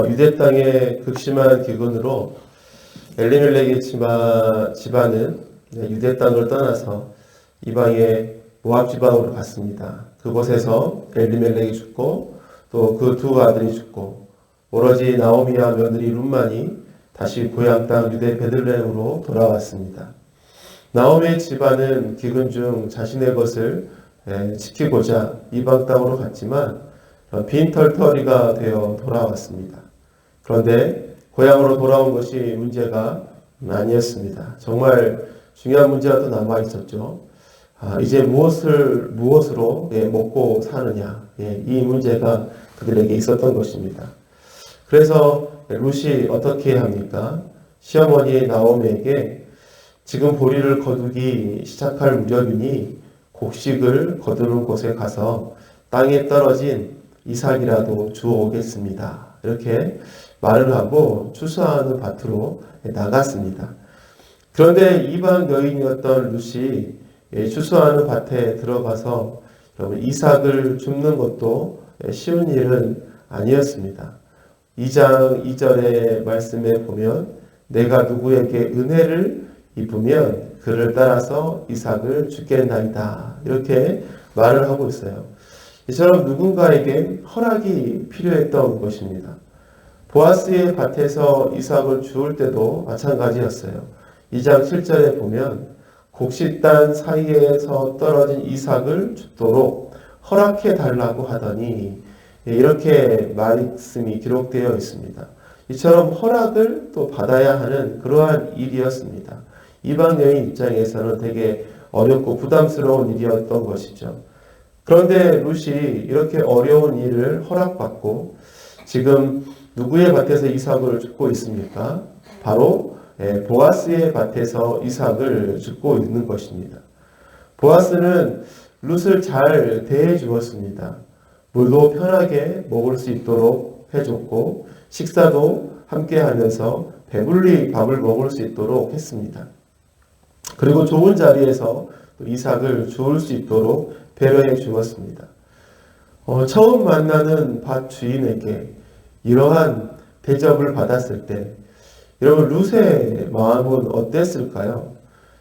유대 땅의 극심한 기근으로 엘리멜렉의 집안은 유대 땅을 떠나서 이방의 모압 지방으로 갔습니다. 그곳에서 엘리멜렉이 죽고 또 그 두 아들이 죽고 오로지 나오미와 며느리 룻만이 다시 고향 땅 유대 베들레헴으로 돌아왔습니다. 나오미의 집안은 기근 중 자신의 것을 지키고자 이방 땅으로 갔지만 빈털터리가 되어 돌아왔습니다. 그런데 고향으로 돌아온 것이 문제가 아니었습니다. 정말 중요한 문제가 또 남아 있었죠. 이제 무엇으로 먹고 사느냐, 이 문제가 그들에게 있었던 것입니다. 그래서 룻이 어떻게 합니까? 시어머니 나오미에게 지금 보리를 거두기 시작할 무렵이니 곡식을 거두는 곳에 가서 땅에 떨어진 이삭이라도 주워오겠습니다. 이렇게 말을 하고 추수하는 밭으로 나갔습니다. 그런데 이방 여인이었던 룻이 추수하는 밭에 들어가서 이삭을 줍는 것도 쉬운 일은 아니었습니다. 2장 2절의 말씀에 보면 내가 누구에게 은혜를 입으면 그를 따라서 이삭을 주겠나이다. 이렇게 말을 하고 있어요. 이처럼 누군가에게 허락이 필요했던 것입니다. 보아스의 밭에서 이삭을 주울 때도 마찬가지였어요. 2장 7절에 보면 곡식단 사이에서 떨어진 이삭을 줍도록 허락해 달라고 하더니 이렇게 말씀이 기록되어 있습니다. 이처럼 허락을 또 받아야 하는 그러한 일이었습니다. 이방 여인 입장에서는 되게 어렵고 부담스러운 일이었던 것이죠. 그런데 룻이 이렇게 어려운 일을 허락받고 지금 누구의 밭에서 이삭을 줍고 있습니까? 바로 보아스의 밭에서 이삭을 줍고 있는 것입니다. 보아스는 룻을 잘 대해 주었습니다. 물도 편하게 먹을 수 있도록 해줬고 식사도 함께 하면서 배불리 밥을 먹을 수 있도록 했습니다. 그리고 좋은 자리에서 이삭을 주울 수 있도록 배려해 주었습니다. 처음 만나는 밭 주인에게 이러한 대접을 받았을 때 여러분 룻의 마음은 어땠을까요?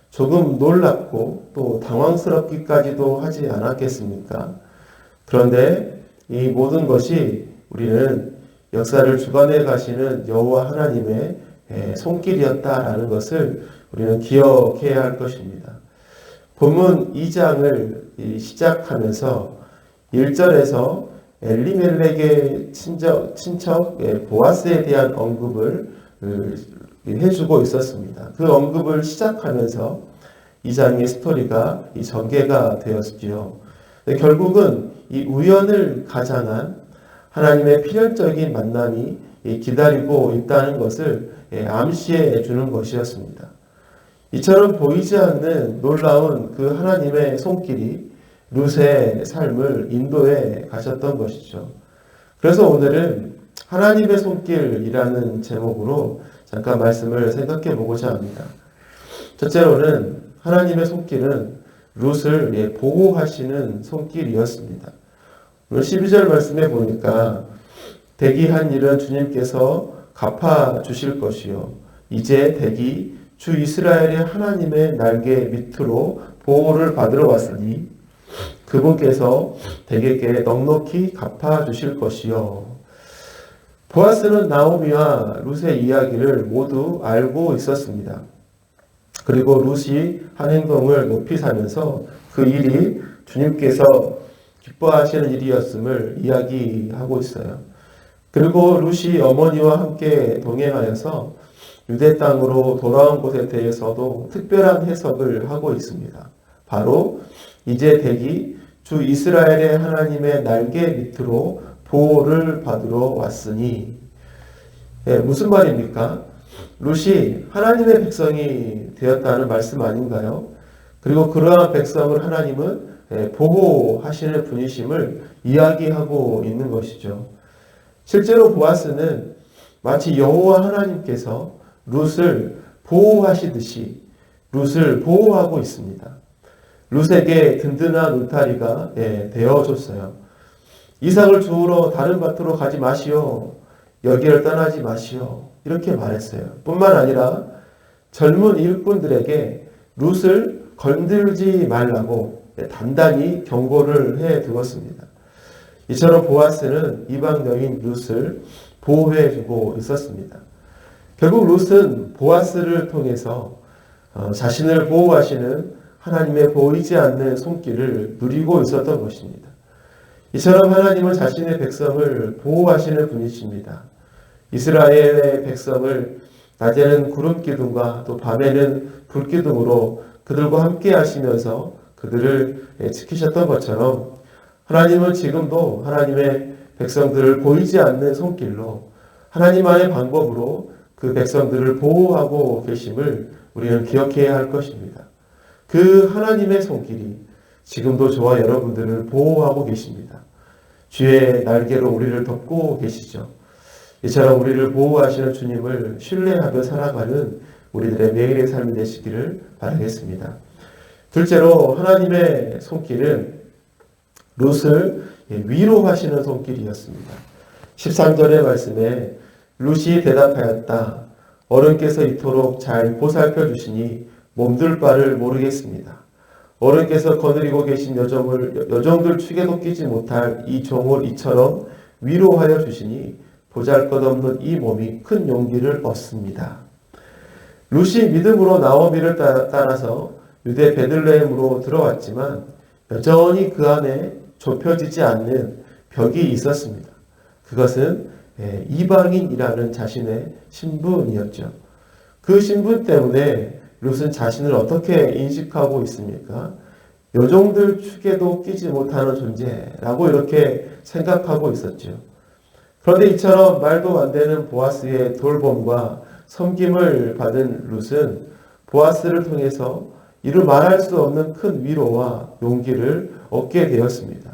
조금 놀랍고 또 당황스럽기까지도 하지 않았겠습니까? 그런데 이 모든 것이 우리는 역사를 주관해 가시는 여호와 하나님의 손길이었다라는 것을 우리는 기억해야 할 것입니다. 본문 2장을 시작하면서 1절에서 엘리멜렉의 친척 보아스에 대한 언급을 해주고 있었습니다. 그 언급을 시작하면서 2장의 스토리가 전개가 되었지요. 결국은 이 우연을 가장한 하나님의 필연적인 만남이 기다리고 있다는 것을 암시해 주는 것이었습니다. 이처럼 보이지 않는 놀라운 그 하나님의 손길이 룻의 삶을 인도해 가셨던 것이죠. 그래서 오늘은 하나님의 손길이라는 제목으로 잠깐 말씀을 생각해 보고자 합니다. 첫째로는 하나님의 손길은 룻을 보호하시는 손길이었습니다. 오늘 12절 말씀에 보니까 대기한 일은 주님께서 갚아주실 것이요 이제 대기 주 이스라엘의 하나님의 날개 밑으로 보호를 받으러 왔으니 그분께서 대개에게 넉넉히 갚아주실 것이요. 보아스는 나오미와 룻의 이야기를 모두 알고 있었습니다. 그리고 룻이 한 행동을 높이 사면서 그 일이 주님께서 기뻐하시는 일이었음을 이야기하고 있어요. 그리고 룻이 어머니와 함께 동행하여서 유대 땅으로 돌아온 것에 대해서도 특별한 해석을 하고 있습니다. 바로 이제 대기 주 이스라엘의 하나님의 날개 밑으로 보호를 받으러 왔으니 무슨 말입니까? 룻이 하나님의 백성이 되었다는 말씀 아닌가요? 그리고 그러한 백성을 하나님은 보호하시는 분이심을 이야기하고 있는 것이죠. 실제로 보아스는 마치 여호와 하나님께서 룻을 보호하시듯이 룻을 보호하고 있습니다. 룻에게 든든한 울타리가 되어줬어요. 이삭을 주우러 다른 밭으로 가지 마시오. 여기를 떠나지 마시오. 이렇게 말했어요. 뿐만 아니라 젊은 일꾼들에게 룻을 건들지 말라고 단단히 경고를 해 두었습니다. 이처럼 보아스는 이방 여인 룻을 보호해주고 있었습니다. 결국 룻은 보아스를 통해서 자신을 보호하시는 하나님의 보이지 않는 손길을 누리고 있었던 것입니다. 이처럼 하나님은 자신의 백성을 보호하시는 분이십니다. 이스라엘의 백성을 낮에는 구름 기둥과 또 밤에는 불 기둥으로 그들과 함께 하시면서 그들을 지키셨던 것처럼 하나님은 지금도 하나님의 백성들을 보이지 않는 손길로 하나님만의 방법으로 그 백성들을 보호하고 계심을 우리는 기억해야 할 것입니다. 그 하나님의 손길이 지금도 저와 여러분들을 보호하고 계십니다. 주의 날개로 우리를 덮고 계시죠. 이처럼 우리를 보호하시는 주님을 신뢰하며 살아가는 우리들의 매일의 삶이 되시기를 바라겠습니다. 둘째로 하나님의 손길은 룻을 위로하시는 손길이었습니다. 13절의 말씀에 룻이 대답하였다. 어른께서 이토록 잘 보살펴 주시니 몸둘 바를 모르겠습니다. 어른께서 거느리고 계신 여종들 축에도 끼지 못할 이 종을 이처럼 위로하여 주시니 보잘것없는 이 몸이 큰 용기를 얻습니다. 룻이 믿음으로 나오미를 따라서 유대 베들레헴으로 들어왔지만 여전히 그 안에 좁혀지지 않는 벽이 있었습니다. 그것은 이방인이라는 자신의 신분이었죠. 그 신분 때문에 룻은 자신을 어떻게 인식하고 있습니까? 여종들 축에도 끼지 못하는 존재라고 이렇게 생각하고 있었죠. 그런데 이처럼 말도 안 되는 보아스의 돌봄과 섬김을 받은 룻은 보아스를 통해서 이루 말할 수 없는 큰 위로와 용기를 얻게 되었습니다.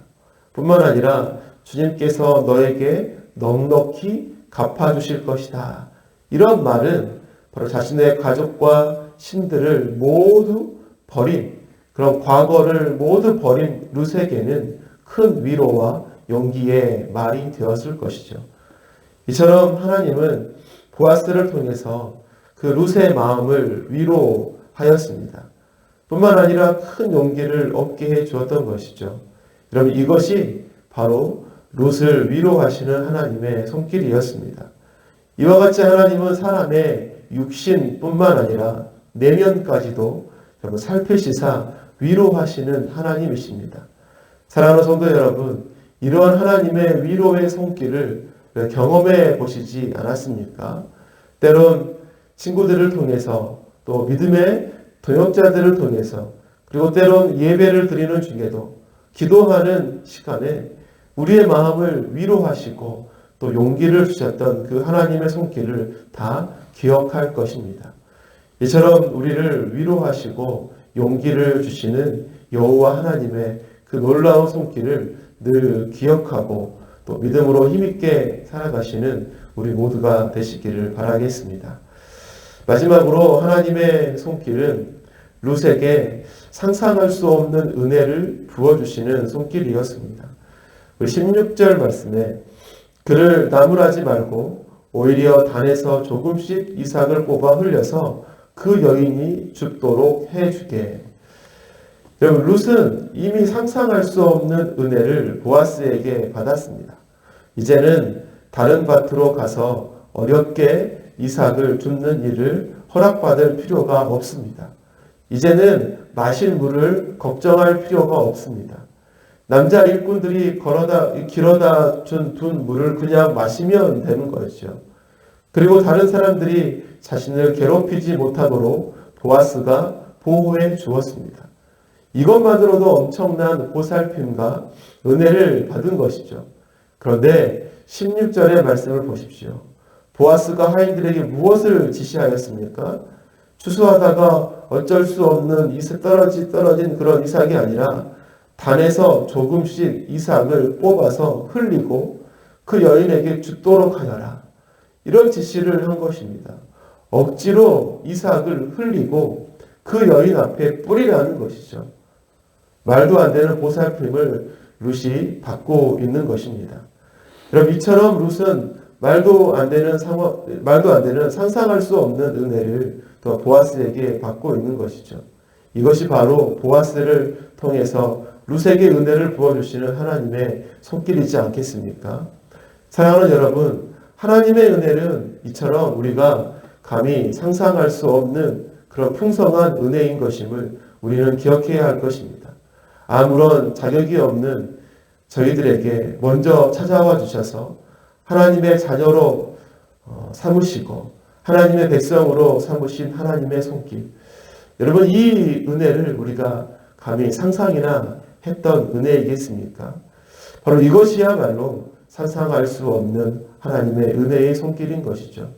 뿐만 아니라 주님께서 너에게 넉넉히 갚아주실 것이다. 이런 말은 바로 자신의 가족과 신들을 모두 버린, 그런 과거를 모두 버린 룻에게는 큰 위로와 용기의 말이 되었을 것이죠. 이처럼 하나님은 보아스를 통해서 그 룻의 마음을 위로하였습니다. 뿐만 아니라 큰 용기를 얻게 해 주었던 것이죠. 여러분, 이것이 바로 룻을 위로하시는 하나님의 손길이었습니다. 이와 같이 하나님은 사람의 육신뿐만 아니라 내면까지도 살피시사 위로하시는 하나님이십니다. 사랑하는 성도 여러분, 이러한 하나님의 위로의 손길을 경험해 보시지 않았습니까? 때론 친구들을 통해서 또 믿음의 동역자들을 통해서 그리고 때론 예배를 드리는 중에도 기도하는 시간에 우리의 마음을 위로하시고 또 용기를 주셨던 그 하나님의 손길을 다 기억할 것입니다. 이처럼 우리를 위로하시고 용기를 주시는 여호와 하나님의 그 놀라운 손길을 늘 기억하고 또 믿음으로 힘있게 살아가시는 우리 모두가 되시기를 바라겠습니다. 마지막으로 하나님의 손길은 룻에게 상상할 수 없는 은혜를 부어주시는 손길이었습니다. 16절 말씀에 그를 나무라지 말고 오히려 단에서 조금씩 이삭을 뽑아 흘려서 그 여인이 죽도록 해주게. 여러분, 룻은 이미 상상할 수 없는 은혜를 보아스에게 받았습니다. 이제는 다른 밭으로 가서 어렵게 이삭을 줍는 일을 허락받을 필요가 없습니다. 이제는 마실 물을 걱정할 필요가 없습니다. 남자 일꾼들이 길어다 둔 물을 그냥 마시면 되는 것이죠. 그리고 다른 사람들이 자신을 괴롭히지 못하도록 보아스가 보호해 주었습니다. 이것만으로도 엄청난 보살핌과 은혜를 받은 것이죠. 그런데 16절의 말씀을 보십시오. 보아스가 하인들에게 무엇을 지시하였습니까? 추수하다가 어쩔 수 없는 떨어진 그런 이삭이 아니라 단에서 조금씩 이삭을 뽑아서 흘리고 그 여인에게 죽도록 하여라. 이런 지시를 한 것입니다. 억지로 이삭을 흘리고 그 여인 앞에 뿌리라는 것이죠. 말도 안 되는 보살핌을 룻이 받고 있는 것입니다. 여러분, 이처럼 룻은 말도 안 되는 상상할 수 없는 은혜를 또 보아스에게 받고 있는 것이죠. 이것이 바로 보아스를 통해서 룻에게 은혜를 부어주시는 하나님의 손길이지 않겠습니까? 사랑하는 여러분, 하나님의 은혜는 이처럼 우리가 감히 상상할 수 없는 그런 풍성한 은혜인 것임을 우리는 기억해야 할 것입니다. 아무런 자격이 없는 저희들에게 먼저 찾아와 주셔서 하나님의 자녀로 삼으시고 하나님의 백성으로 삼으신 하나님의 손길. 여러분, 이 은혜를 우리가 감히 상상이나 했던 은혜이겠습니까? 바로 이것이야말로 상상할 수 없는 하나님의 은혜의 손길인 것이죠.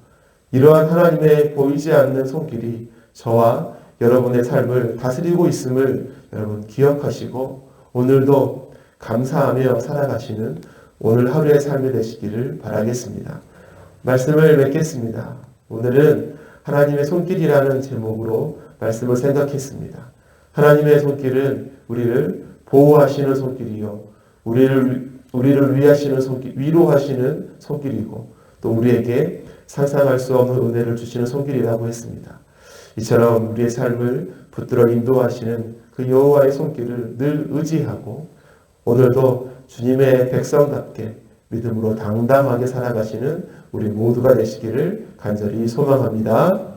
이러한 하나님의 보이지 않는 손길이 저와 여러분의 삶을 다스리고 있음을 여러분 기억하시고 오늘도 감사하며 살아가시는 오늘 하루의 삶이 되시기를 바라겠습니다. 말씀을 맺겠습니다. 오늘은 하나님의 손길이라는 제목으로 말씀을 생각했습니다. 하나님의 손길은 우리를 보호하시는 손길이요, 우리를 위하시는 손길, 위로하시는 손길이고 또 우리에게 상상할 수 없는 은혜를 주시는 손길이라고 했습니다. 이처럼 우리의 삶을 붙들어 인도하시는 그 여호와의 손길을 늘 의지하고 오늘도 주님의 백성답게 믿음으로 당당하게 살아가시는 우리 모두가 되시기를 간절히 소망합니다.